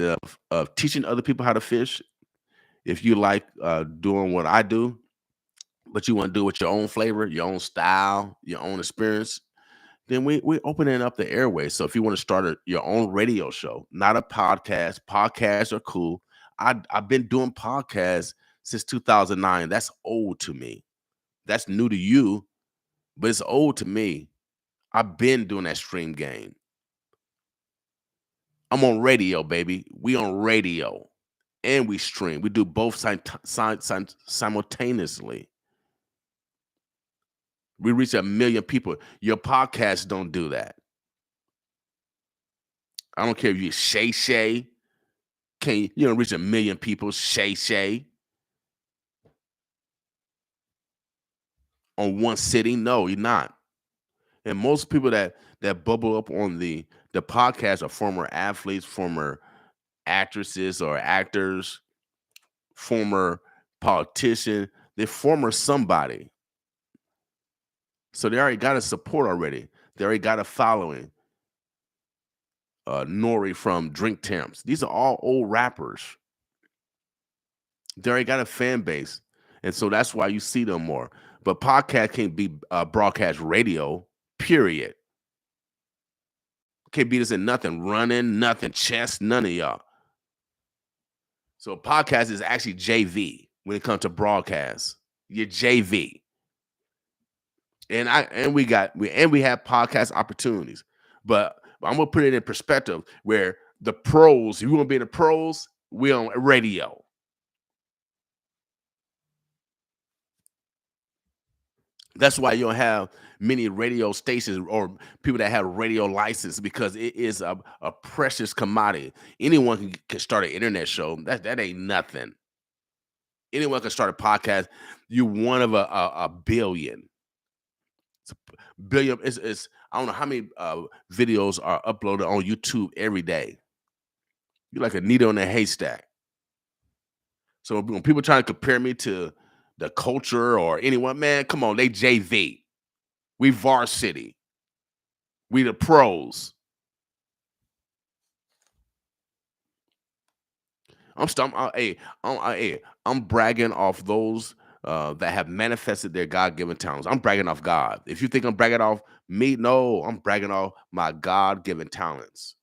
of teaching other people how to fish, if you like doing what I do, but you want to do it with your own flavor, your own style, your own experience, then we're opening up the airway. So if you want to start your own radio show, not a podcast, podcasts are cool. I've been doing podcasts since 2009. That's old to me. That's new to you, but it's old to me. I've been doing that stream game. I'm on radio, baby. We on radio and we stream. We do both simultaneously. We reach 1 million people. Your podcast don't do that. I don't care if you're Shay. You don't reach 1 million people, Shay. On one sitting. No, you're not. And most people that bubble up on the podcast are former athletes, former actresses or actors, former politician. They're former somebody. So they already got a support already. They already got a following. Nori from Drink Temps. These are all old rappers. They already got a fan base. And so that's why you see them more. But podcast can't be broadcast radio, period. Can't beat us in nothing. Running, nothing. Chess, none of y'all. So podcast is actually JV when it comes to broadcast. You're JV. And we have podcast opportunities. But I'm gonna put it in perspective where the pros, if you want to be in the pros, we on radio. That's why you don't have many radio stations or people that have radio license, because it is a precious commodity. Anyone can start an internet show. That ain't nothing. Anyone can start a podcast. You one of a billion. It's a billion. It's I don't know how many videos are uploaded on YouTube every day. You're like a needle in a haystack. So when people try to compare me to the culture or anyone, man, come on, they JV. We varsity. We the pros. I'm bragging off those that have manifested their God-given talents. I'm bragging off God. If you think I'm bragging off me, no, I'm bragging off my God-given talents.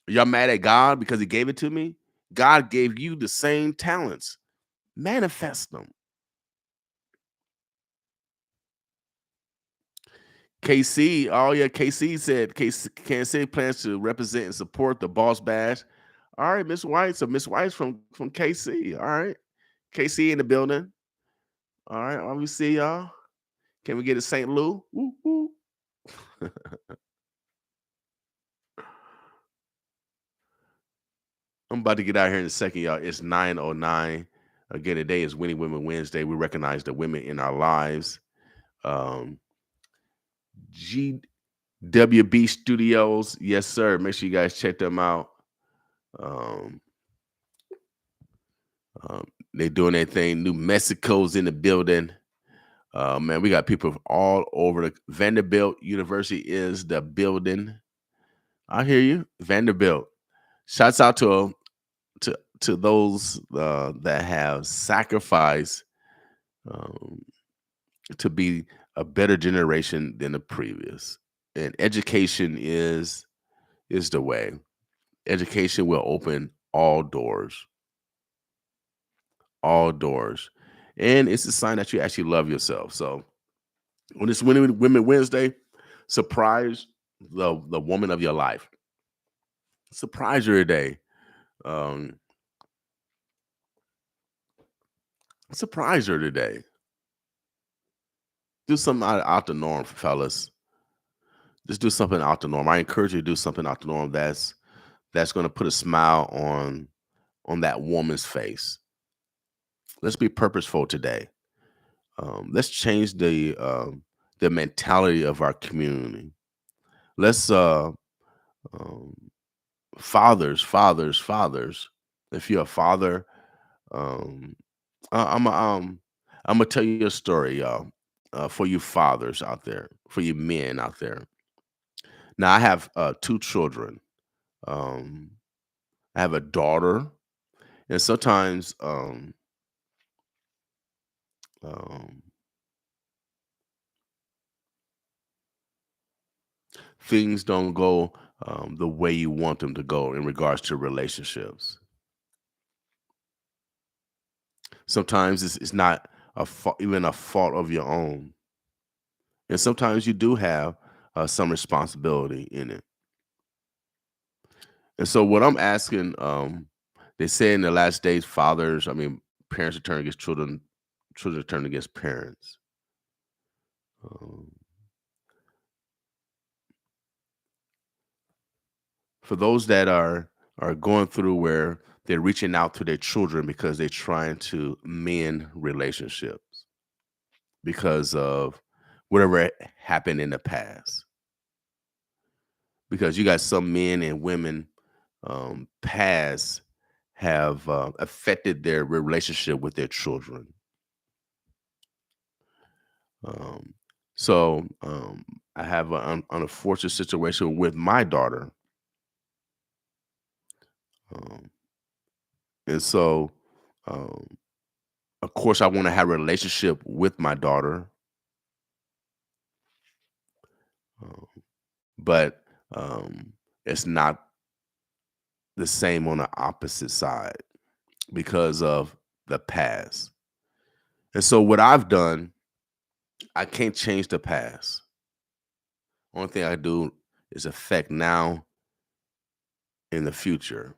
Y'all mad at God because he gave it to me? God gave you the same talents. Manifest them. KC, oh yeah, KC said Kansas City plans to represent and support the Boss Bash. All right, Miss White. So Miss White's from KC. All right. KC in the building. All right. Let me see y'all. Can we get a St. Lou? Woo, woo. I'm about to get out here in a second, y'all. It's 9:09. Again, today is Winning Women Wednesday. We recognize the women in our lives. GWB Studios, yes, sir. Make sure you guys check them out. They doing their thing. New Mexico's in the building. Man, we got people all over. The Vanderbilt University is the building. I hear you, Vanderbilt. Shouts out to those that have sacrificed to be a better generation than the previous. And education is the way. Education will open all doors. All doors. And it's a sign that you actually love yourself. So when it's Winning Women Wednesday, surprise the woman of your life. Surprise her today. Surprise her today. Do something out the norm, fellas. Just do something out the norm. I encourage you to do something out the norm that's going to put a smile on that woman's face. Let's be purposeful today. Let's change the mentality of our community. Let's fathers. If you're a father, I'm gonna tell you a story, y'all. For you fathers out there, for you men out there. Now I have 2 children. I have a daughter, and sometimes things don't go the way you want them to go in regards to relationships. Sometimes it's not even a fault of your own, and sometimes you do have some responsibility in it. And so, what I'm asking, they say in the last days, parents are turning against children, children are turning against parents. For those that are going through where they're reaching out to their children because they're trying to mend relationships because of whatever happened in the past. Because you got some men and women past have affected their relationship with their children. So I have an unfortunate situation with my daughter. And so, of course, I want to have a relationship with my daughter. But it's not the same on the opposite side because of the past. And so what I've done, I can't change the past. Only thing I do is affect now in the future.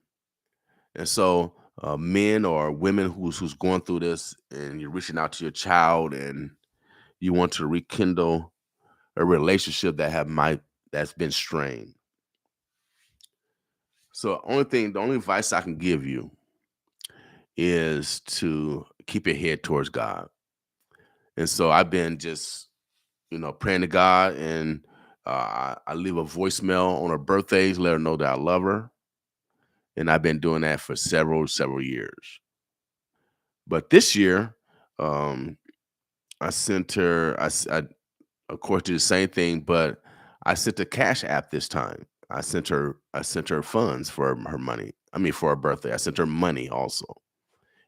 And so men or women who's going through this and you're reaching out to your child and you want to rekindle a relationship that's been strained. So the only advice I can give you is to keep your head towards God. And so I've been just, praying to God, and I leave a voicemail on her birthdays, let her know that I love her. And I've been doing that for several years. But this year, I sent her, I of course did the same thing, but I sent a Cash App this time. I sent her funds for her money. For her birthday. I sent her money also.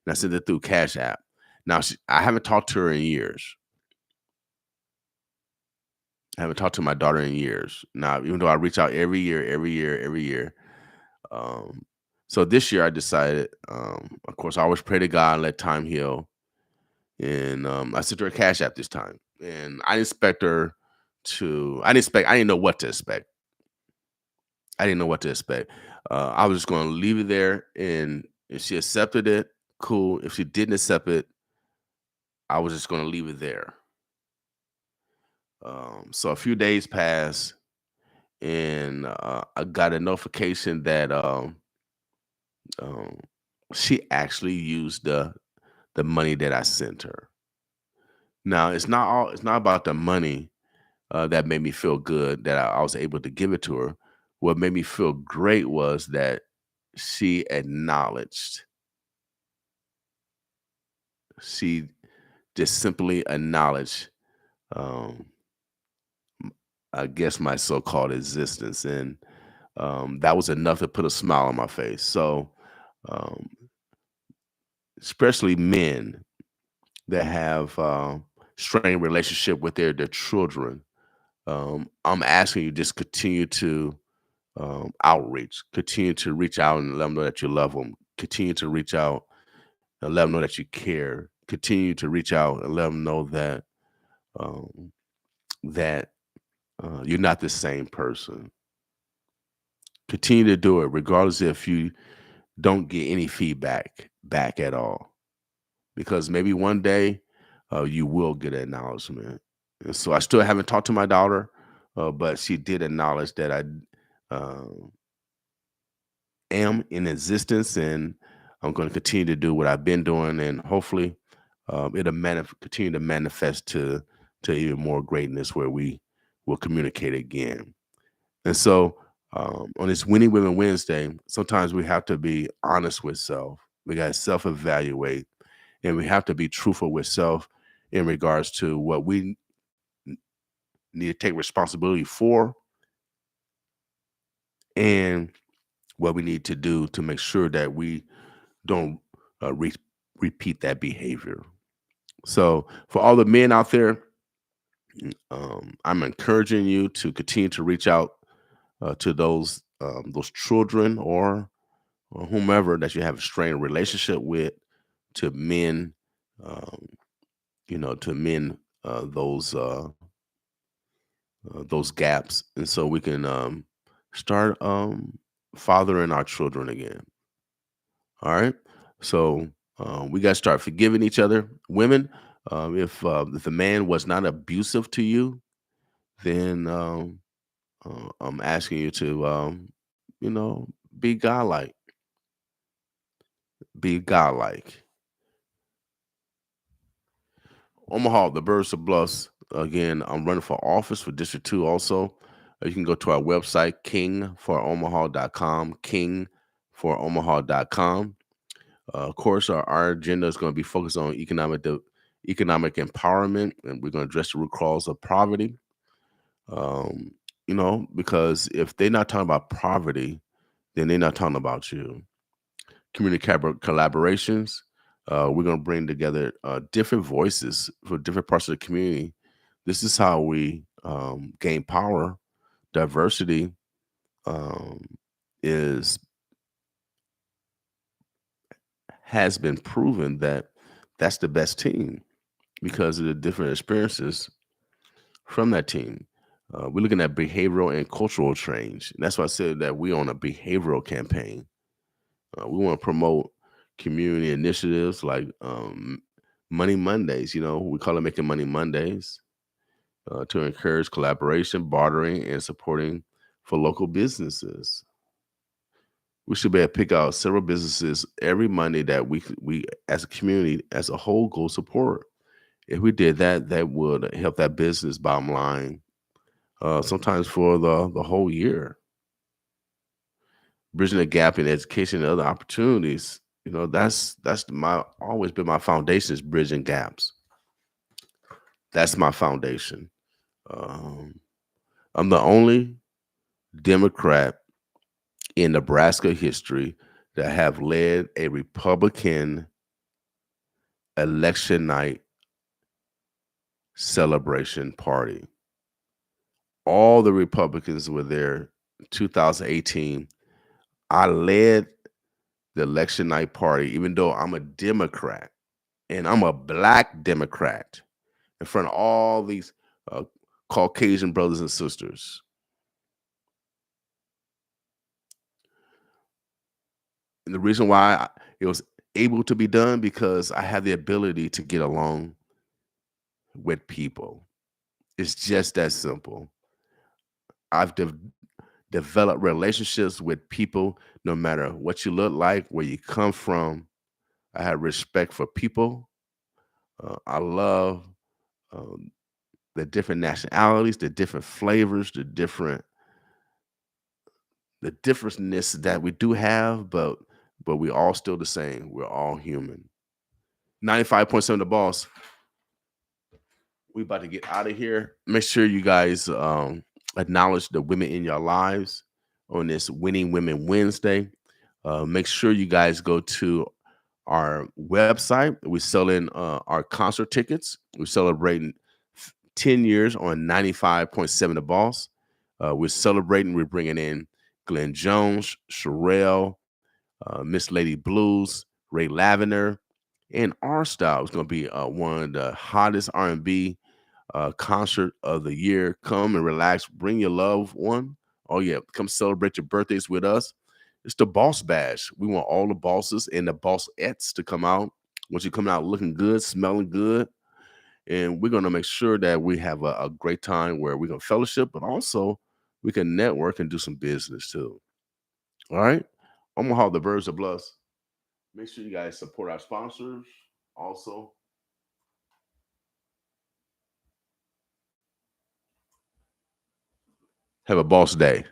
And I sent it through Cash App. Now, I haven't talked to her in years. I haven't talked to my daughter in years. Now, even though I reach out every year, So this year I decided, of course, I always pray to God, let time heal. And I sent her a cash app this time. And I didn't expect her I didn't know what to expect. I didn't know what to expect. I was just going to leave it there. And if she accepted it, cool. If she didn't accept it, I was just going to leave it there. So a few days passed, and I got a notification that um, she actually used the money that I sent her. Now it's not about the money that made me feel good that I was able to give it to her. What made me feel great was that she acknowledged. She just simply acknowledged, um, I guess, my so-called existence, and that was enough to put a smile on my face. So, um, especially men that have strained relationship with their children, I'm asking you just continue to outreach, continue to reach out and let them know that you love them, continue to reach out and let them know that you care, continue to reach out and let them know that um, that you're not the same person. Continue to do it regardless if you don't get any feedback back at all, because maybe one day you will get an acknowledgement. And so I still haven't talked to my daughter, but she did acknowledge that I um, am in existence, and I'm going to continue to do what I've been doing, and hopefully it'll continue to manifest to even more greatness where we will communicate again. And so on this Winning Women Wednesday, sometimes we have to be honest with self. We got to self-evaluate, and we have to be truthful with self in regards to what we need to take responsibility for and what we need to do to make sure that we don't repeat that behavior. So for all the men out there, I'm encouraging you to continue to reach out to those children or whomever that you have a strained relationship with, to men, um, to men those gaps, and so we can start fathering our children again. All right, so we got to start forgiving each other. Women, if the man was not abusive to you, then I'm asking you to you know be godlike, be godlike. Omaha, the Birds of Bluffs. Again, I'm running for office for District 2 also. You can go to our website, kingforomaha.com, kingforomaha.com. Of course, our agenda is going to be focused on economic empowerment, and we're going to address the root cause of poverty. Because if they're not talking about poverty, then they're not talking about you. Community collaborations. We're going to bring together different voices for different parts of the community. This is how we gain power. Diversity has been proven that that's the best team because of the different experiences from that team. We're looking at behavioral and cultural change. And that's why I said that we're on a behavioral campaign. We want to promote community initiatives like Money Mondays. We call it Making Money Mondays, to encourage collaboration, bartering, and supporting for local businesses. We should be able to pick out several businesses every Monday that we as a community, as a whole, go support. If we did that, that would help that business bottom line, sometimes for the whole year. Bridging the gap in education and other opportunities, that's always been my foundation, is bridging gaps. That's my foundation. I'm the only Democrat in Nebraska history that have led a Republican election night celebration party. All the Republicans were there in 2018. I led the election night party, even though I'm a Democrat and I'm a Black Democrat, in front of all these Caucasian brothers and sisters. And the reason why it was able to be done, because I had the ability to get along with people. It's just that simple. I've developed relationships with people, no matter what you look like, where you come from. I have respect for people. I love the different nationalities, the different flavors, the differentness that we do have, but we're all still the same. We're all human. 95.7 The Boss. We about to get out of here. Make sure you guys acknowledge the women in your lives on this Winning Women Wednesday. Make sure you guys go to our website. We're selling our concert tickets. We're celebrating 10 years on 95.7 The Boss. We're celebrating. We're bringing in Glenn Jones, Sherelle, Miss Lady Blues, Ray Lavender, and our style is going to be one of the hottest R&B concert of the year. Come and relax. Bring your loved one. Oh, yeah. Come celebrate your birthdays with us. It's the Boss Bash. We want all the bosses and the bossettes to come out. Want you coming out looking good, smelling good. And we're going to make sure that we have a great time where we're going to fellowship, but also we can network and do some business too. All right. Omaha, the Birds of Bluffs. Make sure you guys support our sponsors also. Have a boss day.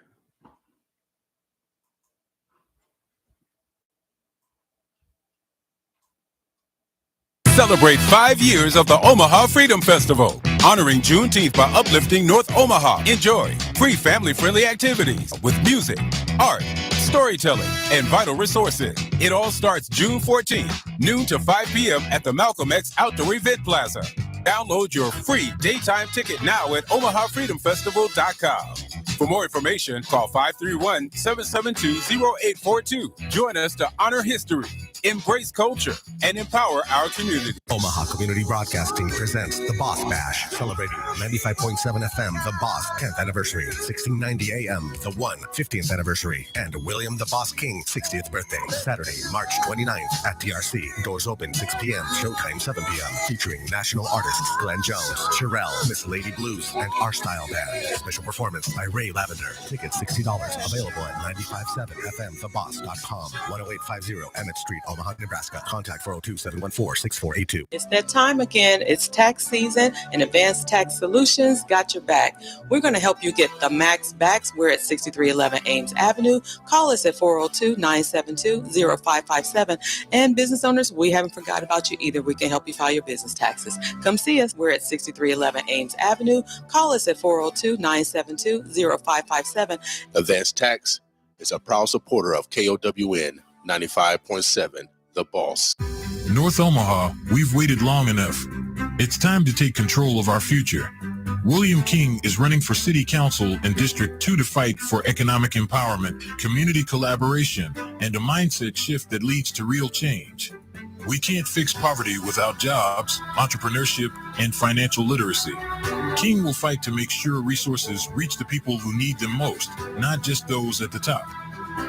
Celebrate 5 years of the Omaha Freedom Festival, honoring Juneteenth by uplifting North Omaha. Enjoy free family-friendly activities with music, art, storytelling, and vital resources. It all starts June 14th, noon to 5 p.m. at the Malcolm X Outdoor Event Plaza. Download your free daytime ticket now at omahafreedomfestival.com. For more information, call 531-772-0842. Join us to honor history, embrace culture, and empower our community. Omaha Community Broadcasting presents The Boss Bash, celebrating 95.7 FM, The Boss 10th anniversary, 1690 AM, The One 15th anniversary, and William the Boss King 60th birthday, Saturday, March 29th at TRC. Doors open 6 p.m., showtime 7 p.m. Featuring national artists Glenn Jones, Sherelle, Miss Lady Blues, and Our Style Band. Special performance by Ray Lavender. Tickets $60. Available at 957FMTheBoss.com. 10850 Emmett Street, Omaha, Nebraska. Contact 402-714-6482. It's that time again. It's tax season, and Advanced Tax Solutions got your back. We're going to help you get the max backs. We're at 6311 Ames Avenue. Call us at 402-972-0557. And business owners, we haven't forgot about you either. We can help you file your business taxes. Come see us. We're at 6311 Ames Avenue. Call us at 402-972-0557. Advanced Tax is a proud supporter of KOWN 95.7, The Boss. North Omaha, we've waited long enough. It's time to take control of our future. William King is running for City Council in District 2 to fight for economic empowerment, community collaboration, and a mindset shift that leads to real change. We can't fix poverty without jobs, entrepreneurship, and financial literacy. King will fight to make sure resources reach the people who need them most, not just those at the top.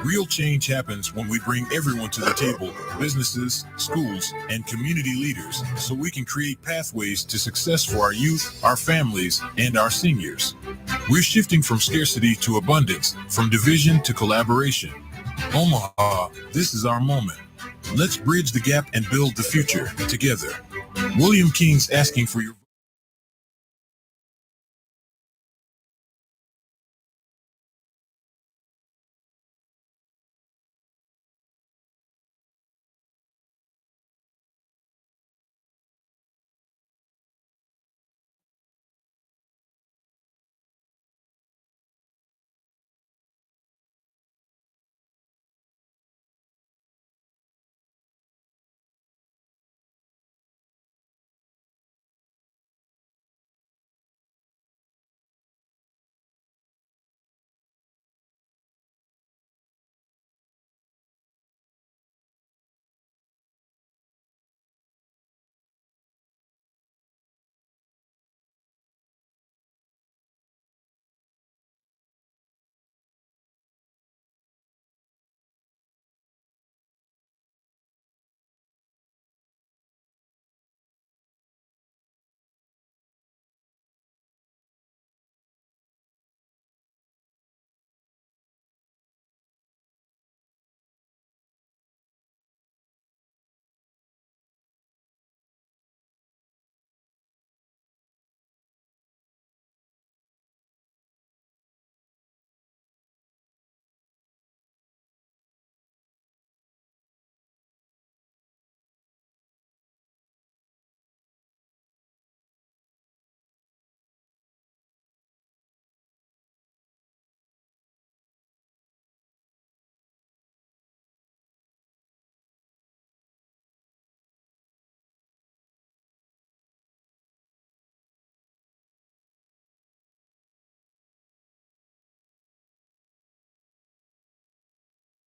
Real change happens when we bring everyone to the table, businesses, schools, and community leaders, so we can create pathways to success for our youth, our families, and our seniors. We're shifting from scarcity to abundance, from division to collaboration. Omaha, this is our moment. Let's bridge the gap and build the future together. William King's asking for your